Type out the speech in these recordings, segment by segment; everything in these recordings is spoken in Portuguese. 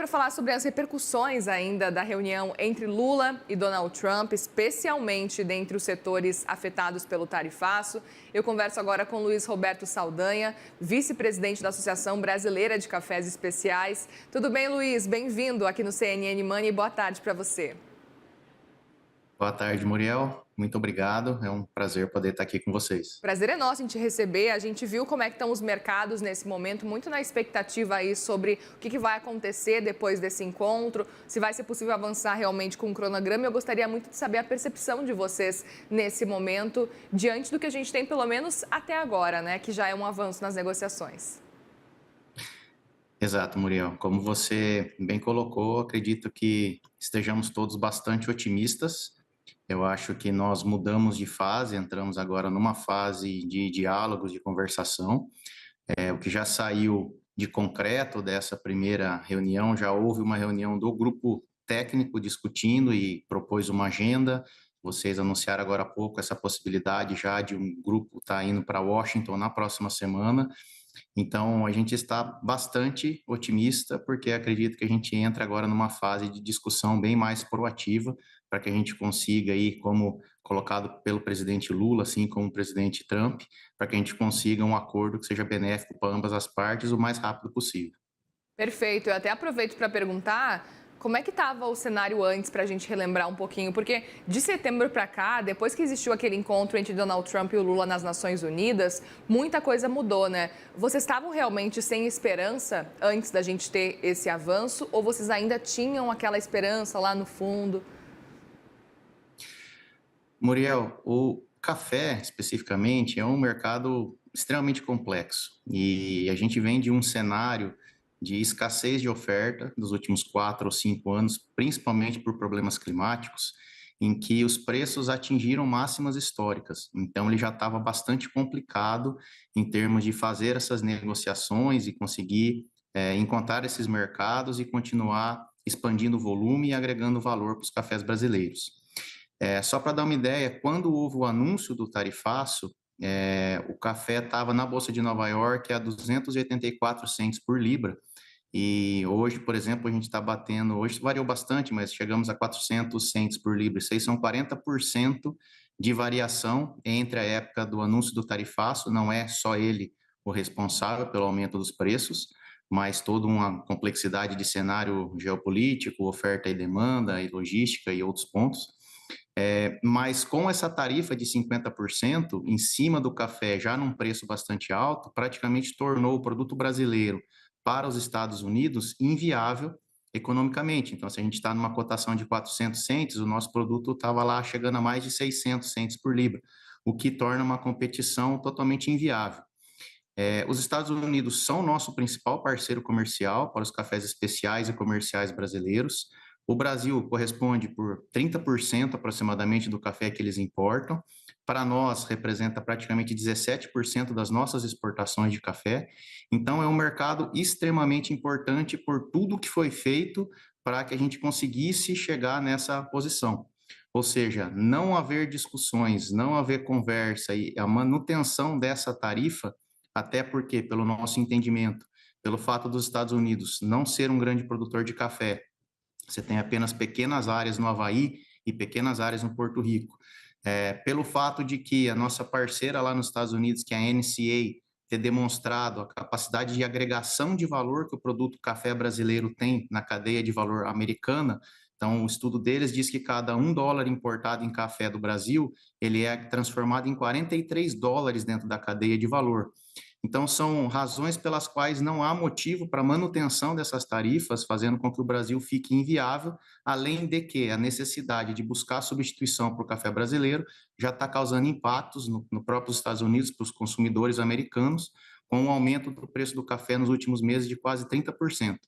para falar sobre as repercussões ainda da reunião entre Lula e Donald Trump, especialmente dentre os setores afetados pelo tarifaço. Eu converso agora com Luiz Roberto Saldanha, vice-presidente da Associação Brasileira de Cafés Especiais. Tudo bem, Luiz? Bem-vindo aqui no CNN Money e boa tarde para você. Boa tarde, Muriel. Muito obrigado. É um prazer poder estar aqui com vocês. Prazer é nosso em te receber. A gente viu como é que estão os mercados nesse momento, muito na expectativa aí sobre o que vai acontecer depois desse encontro, se vai ser possível avançar realmente com o cronograma. Eu gostaria muito de saber a percepção de vocês nesse momento, diante do que a gente tem pelo menos até agora, né, que já é um avanço nas negociações. Exato, Muriel. Como você bem colocou, acredito que estejamos todos bastante otimistas. Eu acho que nós mudamos de fase, entramos agora numa fase de diálogos, de conversação. O que já saiu de concreto dessa primeira reunião, já houve uma reunião do grupo técnico discutindo e propôs uma agenda. Vocês anunciaram agora há pouco essa possibilidade já de um grupo estar indo para Washington na próxima semana. Então, a gente está bastante otimista, porque acredito que a gente entra agora numa fase de discussão bem mais proativa, para que a gente consiga aí, como colocado pelo presidente Lula, assim como o presidente Trump, para que a gente consiga um acordo que seja benéfico para ambas as partes o mais rápido possível. Perfeito. Eu até aproveito para perguntar como é que estava o cenário antes para a gente relembrar um pouquinho, porque de setembro para cá, depois que existiu aquele encontro entre Donald Trump e o Lula nas Nações Unidas, muita coisa mudou, né? Vocês estavam realmente sem esperança antes da gente ter esse avanço ou vocês ainda tinham aquela esperança lá no fundo? Muriel, o café, especificamente, é um mercado extremamente complexo e a gente vem de um cenário de escassez de oferta dos últimos 4 ou 5 anos, principalmente por problemas climáticos, em que os preços atingiram máximas históricas. Então, ele já estava bastante complicado em termos de fazer essas negociações e conseguir encontrar esses mercados e continuar expandindo o volume e agregando valor para os cafés brasileiros. Só para dar uma ideia, quando houve o anúncio do tarifaço, o café estava na Bolsa de Nova York a 284 cents por libra, e hoje, por exemplo, a gente está batendo, hoje variou bastante, mas chegamos a 400 cents por libra. Isso aí são 40% de variação entre a época do anúncio do tarifaço, não é só ele o responsável pelo aumento dos preços, mas toda uma complexidade de cenário geopolítico, oferta e demanda, e logística e outros pontos. Mas com essa tarifa de 50% em cima do café, já num preço bastante alto, praticamente tornou o produto brasileiro para os Estados Unidos inviável economicamente. Então, se a gente está numa cotação de 400 centes, o nosso produto estava lá chegando a mais de 600 centes por libra, o que torna uma competição totalmente inviável. Os Estados Unidos são nosso principal parceiro comercial para os cafés especiais e comerciais brasileiros. O Brasil corresponde por 30% aproximadamente do café que eles importam. Para nós, representa praticamente 17% das nossas exportações de café. Então, é um mercado extremamente importante por tudo que foi feito para que a gente conseguisse chegar nessa posição. Ou seja, não haver discussões, não haver conversa e a manutenção dessa tarifa, até porque, pelo nosso entendimento, pelo fato dos Estados Unidos não ser um grande produtor de café, você tem apenas pequenas áreas no Havaí e pequenas áreas no Porto Rico. Pelo fato de que a nossa parceira lá nos Estados Unidos, que é a NCA, ter demonstrado a capacidade de agregação de valor que o produto café brasileiro tem na cadeia de valor americana. Então, o estudo deles diz que cada $1 importado em café do Brasil, ele é transformado em 43 dólares dentro da cadeia de valor. Então, são razões pelas quais não há motivo para manutenção dessas tarifas, fazendo com que o Brasil fique inviável, além de que a necessidade de buscar substituição para o café brasileiro já está causando impactos no próprio Estados Unidos para os consumidores americanos, com o aumento do preço do café nos últimos meses de quase 30%.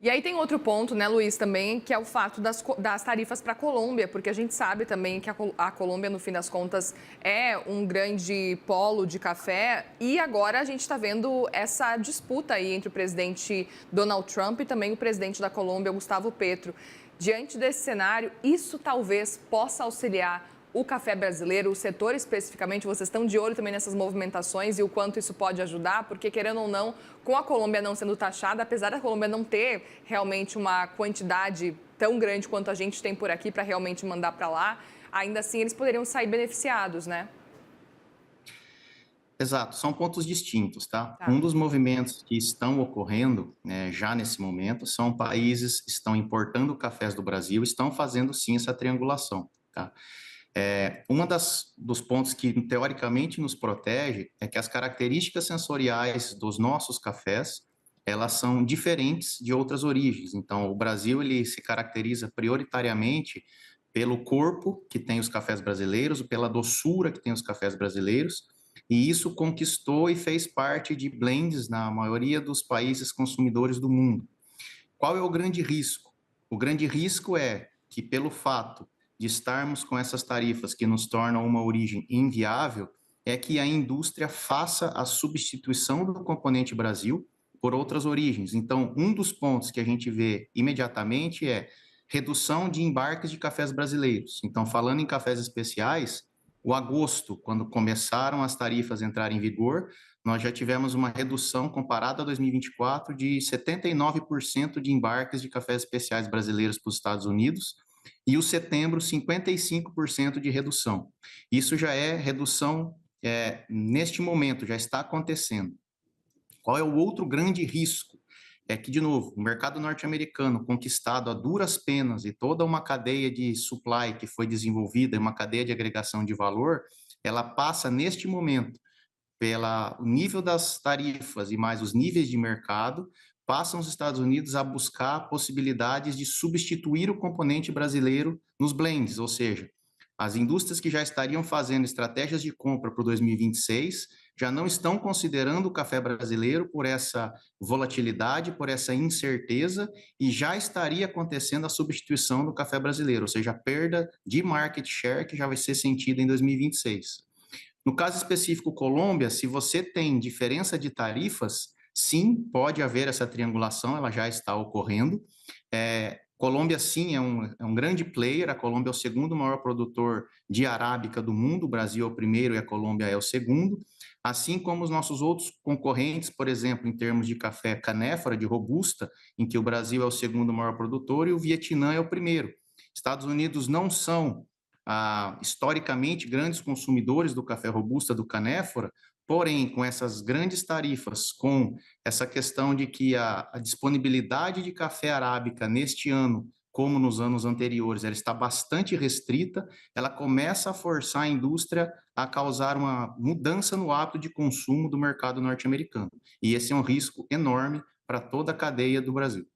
E aí tem outro ponto, né, Luiz, também, que é o fato das tarifas para a Colômbia, porque a gente sabe também que a Colômbia, no fim das contas, é um grande polo de café e agora a gente está vendo essa disputa aí entre o presidente Donald Trump e também o presidente da Colômbia, Gustavo Petro. Diante desse cenário, isso talvez possa auxiliar o café brasileiro, o setor especificamente, vocês estão de olho também nessas movimentações e o quanto isso pode ajudar? Porque, querendo ou não, com a Colômbia não sendo taxada, apesar da Colômbia não ter realmente uma quantidade tão grande quanto a gente tem por aqui para realmente mandar para lá, ainda assim eles poderiam sair beneficiados, né? Exato, são pontos distintos, tá? Tá. Um dos movimentos que estão ocorrendo, né, já nesse momento, são países que estão importando cafés do Brasil, estão fazendo sim essa triangulação, tá? Dos pontos que teoricamente nos protege é que as características sensoriais dos nossos cafés, elas são diferentes de outras origens. Então, o Brasil ele se caracteriza prioritariamente pelo corpo que tem os cafés brasileiros, pela doçura que tem os cafés brasileiros, e isso conquistou e fez parte de blends na maioria dos países consumidores do mundo. Qual é o grande risco? O grande risco é que, pelo fato de estarmos com essas tarifas que nos tornam uma origem inviável, é que a indústria faça a substituição do componente Brasil por outras origens. Então, um dos pontos que a gente vê imediatamente é redução de embarques de cafés brasileiros. Então, falando em cafés especiais, o agosto, quando começaram as tarifas a entrar em vigor, nós já tivemos uma redução comparada a 2024 de 79% de embarques de cafés especiais brasileiros para os Estados Unidos e o setembro 55% de redução. Isso já é redução neste momento, já está acontecendo. Qual é o outro grande risco? É que, de novo, o mercado norte-americano, conquistado a duras penas e toda uma cadeia de supply que foi desenvolvida, uma cadeia de agregação de valor, ela passa, neste momento, pelo nível das tarifas e mais os níveis de mercado, passam os Estados Unidos a buscar possibilidades de substituir o componente brasileiro nos blends, ou seja, as indústrias que já estariam fazendo estratégias de compra para o 2026 já não estão considerando o café brasileiro por essa volatilidade, por essa incerteza, e já estaria acontecendo a substituição do café brasileiro, ou seja, a perda de market share que já vai ser sentida em 2026. No caso específico Colômbia, se você tem diferença de tarifas, sim, pode haver essa triangulação, ela já está ocorrendo. Colômbia, sim, é um grande player. A Colômbia é o segundo maior produtor de arábica do mundo. O Brasil é o primeiro e a Colômbia é o segundo. Assim como os nossos outros concorrentes, por exemplo, em termos de café canéfora, de robusta, em que o Brasil é o segundo maior produtor e o Vietnã é o primeiro. Estados Unidos não são historicamente grandes consumidores do café robusta, do canéfora, porém, com essas grandes tarifas, com essa questão de que a disponibilidade de café arábica neste ano, como nos anos anteriores, ela está bastante restrita, ela começa a forçar a indústria a causar uma mudança no hábito de consumo do mercado norte-americano. E esse é um risco enorme para toda a cadeia do Brasil.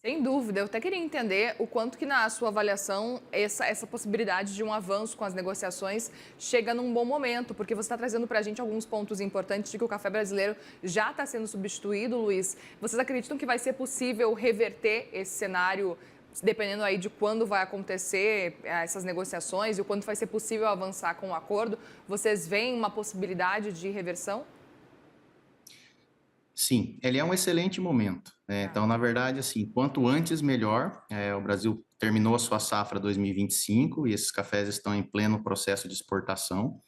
Sem dúvida, eu até queria entender o quanto que na sua avaliação essa possibilidade de um avanço com as negociações chega num bom momento, porque você está trazendo para a gente alguns pontos importantes de que o café brasileiro já está sendo substituído, Luiz. Vocês acreditam que vai ser possível reverter esse cenário, dependendo aí de quando vai acontecer essas negociações e o quanto vai ser possível avançar com o acordo? Vocês veem uma possibilidade de reversão? Sim, ele é um excelente momento. Então, na verdade, assim, quanto antes, melhor. O Brasil terminou a sua safra 2025 e esses cafés estão em pleno processo de exportação.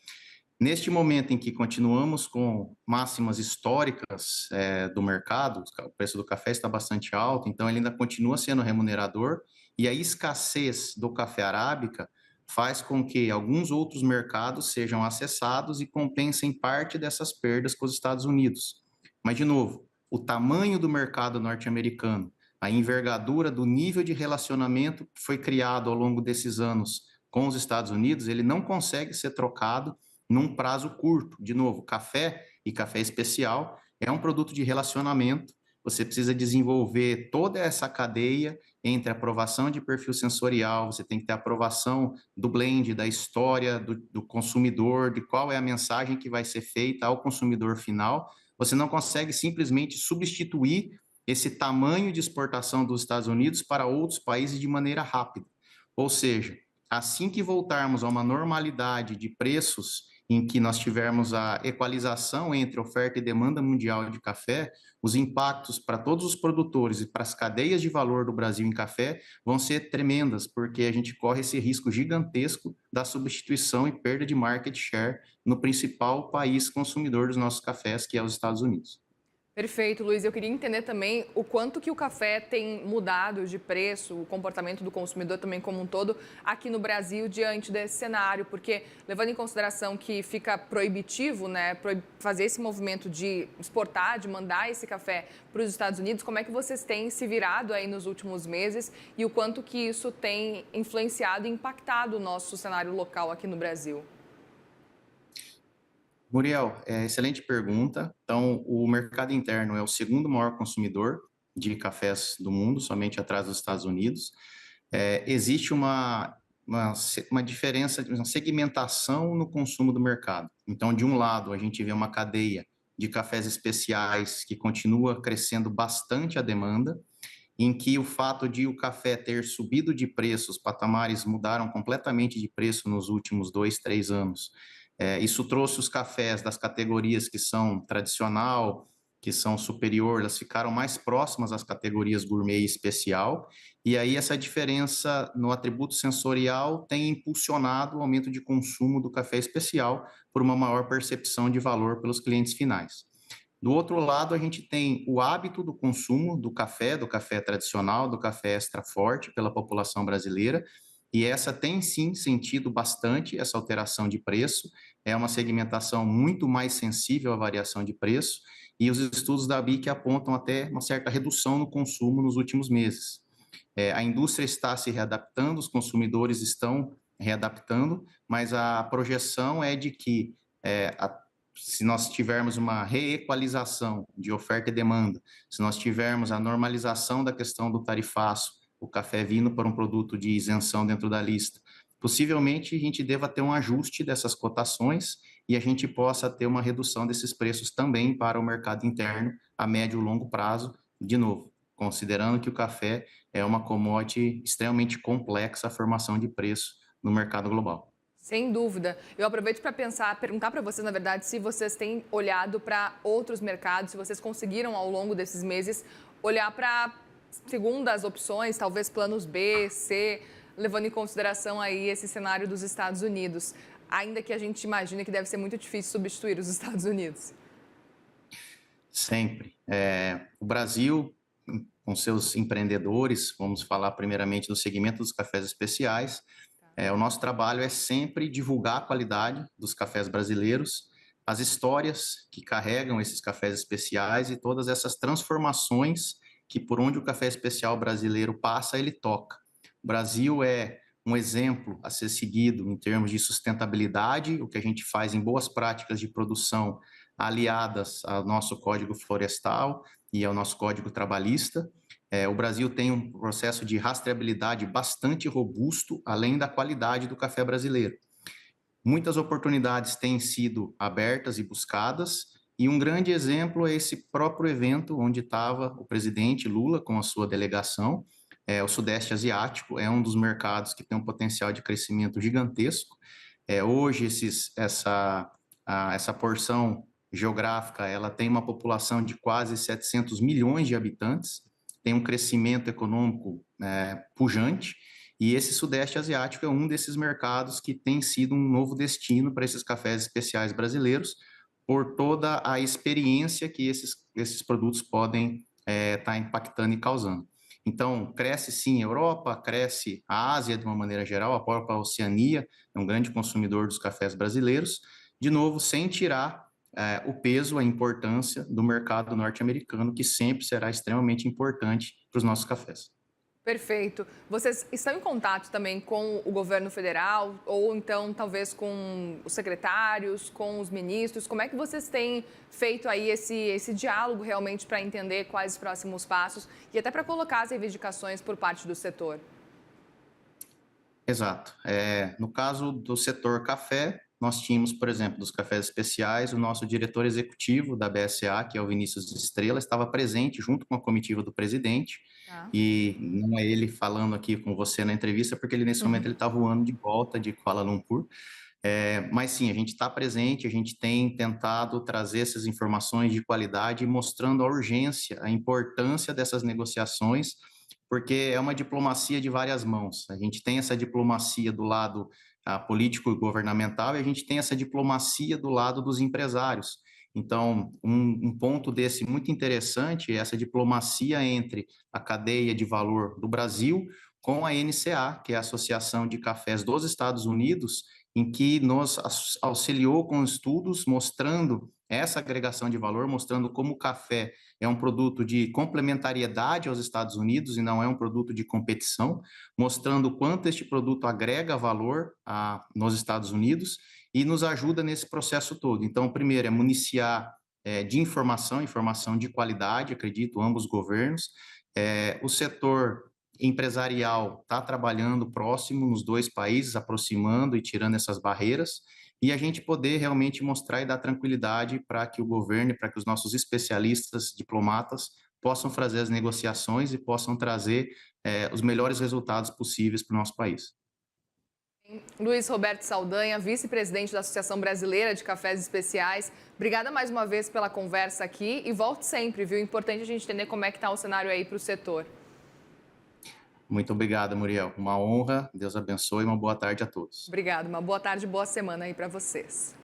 Neste momento em que continuamos com máximas históricas do mercado, o preço do café está bastante alto, então ele ainda continua sendo remunerador, e a escassez do café arábica faz com que alguns outros mercados sejam acessados e compensem parte dessas perdas com os Estados Unidos. Mas, de novo, o tamanho do mercado norte-americano, a envergadura do nível de relacionamento que foi criado ao longo desses anos com os Estados Unidos, ele não consegue ser trocado num prazo curto. De novo, café e café especial é um produto de relacionamento. Você precisa desenvolver toda essa cadeia entre aprovação de perfil sensorial, você tem que ter aprovação do blend, da história do consumidor, de qual é a mensagem que vai ser feita ao consumidor final. Você não consegue simplesmente substituir esse tamanho de exportação dos Estados Unidos para outros países de maneira rápida. Ou seja, assim que voltarmos a uma normalidade de preços em que nós tivermos a equalização entre oferta e demanda mundial de café, os impactos para todos os produtores e para as cadeias de valor do Brasil em café vão ser tremendas, porque a gente corre esse risco gigantesco da substituição e perda de market share no principal país consumidor dos nossos cafés, que é os Estados Unidos. Perfeito, Luiz. Eu queria entender também o quanto que o café tem mudado de preço, o comportamento do consumidor também como um todo aqui no Brasil diante desse cenário, porque levando em consideração que fica proibitivo, né, fazer esse movimento de exportar, de mandar esse café para os Estados Unidos, como é que vocês têm se virado aí nos últimos meses e o quanto que isso tem influenciado e impactado o nosso cenário local aqui no Brasil? Muriel, excelente pergunta. Então, o mercado interno é o segundo maior consumidor de cafés do mundo, somente atrás dos Estados Unidos. Existe uma diferença, uma segmentação no consumo do mercado. Então, de um lado, a gente vê uma cadeia de cafés especiais que continua crescendo bastante a demanda, em que o fato de o café ter subido de preço, os patamares mudaram completamente de preço nos últimos 2, 3 anos. Isso trouxe os cafés das categorias que são tradicional, que são superior, elas ficaram mais próximas às categorias gourmet e especial, e aí essa diferença no atributo sensorial tem impulsionado o aumento de consumo do café especial por uma maior percepção de valor pelos clientes finais. Do outro lado, a gente tem o hábito do consumo do café tradicional, do café extra forte pela população brasileira, e essa tem sim sentido bastante essa alteração de preço, é uma segmentação muito mais sensível à variação de preço, e os estudos da BIC apontam até uma certa redução no consumo nos últimos meses. A indústria está se readaptando, os consumidores estão readaptando, mas a projeção é de que se nós tivermos uma reequalização de oferta e demanda, se nós tivermos a normalização da questão do tarifaço, o café vindo para um produto de isenção dentro da lista, possivelmente a gente deva ter um ajuste dessas cotações e a gente possa ter uma redução desses preços também para o mercado interno a médio e longo prazo, de novo, considerando que o café é uma commodity extremamente complexa a formação de preço no mercado global. Sem dúvida. Eu aproveito para perguntar para vocês, na verdade, se vocês têm olhado para outros mercados, se vocês conseguiram, ao longo desses meses, olhar para segundas opções, talvez planos B, C, levando em consideração aí esse cenário dos Estados Unidos, ainda que a gente imagine que deve ser muito difícil substituir os Estados Unidos. Sempre. O Brasil, com seus empreendedores, vamos falar primeiramente do segmento dos cafés especiais, o nosso trabalho é sempre divulgar a qualidade dos cafés brasileiros, as histórias que carregam esses cafés especiais e todas essas transformações que por onde o café especial brasileiro passa, ele toca. O Brasil é um exemplo a ser seguido em termos de sustentabilidade, o que a gente faz em boas práticas de produção aliadas ao nosso Código Florestal e ao nosso Código Trabalhista. O Brasil tem um processo de rastreabilidade bastante robusto, além da qualidade do café brasileiro. Muitas oportunidades têm sido abertas e buscadas, e um grande exemplo é esse próprio evento onde estava o presidente Lula com a sua delegação. O Sudeste Asiático é um dos mercados que tem um potencial de crescimento gigantesco. Hoje, essa porção geográfica ela tem uma população de quase 700 milhões de habitantes, tem um crescimento econômico pujante, e esse Sudeste Asiático é um desses mercados que tem sido um novo destino para esses cafés especiais brasileiros, por toda a experiência que esses produtos podem estar impactando e causando. Então, cresce sim a Europa, cresce a Ásia de uma maneira geral, a própria Oceania é um grande consumidor dos cafés brasileiros, de novo, sem tirar o peso, a importância do mercado norte-americano, que sempre será extremamente importante para os nossos cafés. Perfeito. Vocês estão em contato também com o governo federal ou então talvez com os secretários, com os ministros? Como é que vocês têm feito aí esse diálogo realmente para entender quais os próximos passos e até para colocar as reivindicações por parte do setor? Exato. No caso do setor café, nós tínhamos, por exemplo, dos cafés especiais, o nosso diretor executivo da BSA, que é o Vinícius Estrela, estava presente junto com a comitiva do presidente, Tá. e não é ele falando aqui com você na entrevista, porque ele nesse momento ele está voando de volta de Kuala Lumpur, Mas sim, a gente está presente, a gente tem tentado trazer essas informações de qualidade, mostrando a urgência, a importância dessas negociações, porque é uma diplomacia de várias mãos. A gente tem essa diplomacia do lado político e governamental, e a gente tem essa diplomacia do lado dos empresários. Então, um ponto desse muito interessante é essa diplomacia entre a cadeia de valor do Brasil com a NCA, que é a Associação de Cafés dos Estados Unidos, em que nos auxiliou com estudos mostrando essa agregação de valor, mostrando como o café é um produto de complementariedade aos Estados Unidos e não é um produto de competição, mostrando o quanto este produto agrega valor nos Estados Unidos e nos ajuda nesse processo todo. Então, primeiro é municiar de informação de qualidade, acredito, ambos governos. O setor empresarial está trabalhando próximo nos dois países, aproximando e tirando essas barreiras, e a gente poder realmente mostrar e dar tranquilidade para que o governo e para que os nossos especialistas, diplomatas, possam fazer as negociações e possam trazer os melhores resultados possíveis para o nosso país. Luiz Roberto Saldanha, vice-presidente da Associação Brasileira de Cafés Especiais. Obrigada mais uma vez pela conversa aqui e volte sempre, viu? Importante a gente entender como é que está o cenário aí para o setor. Muito obrigado, Muriel. Uma honra. Deus abençoe e uma boa tarde a todos. Obrigada. Uma boa tarde, boa semana aí para vocês.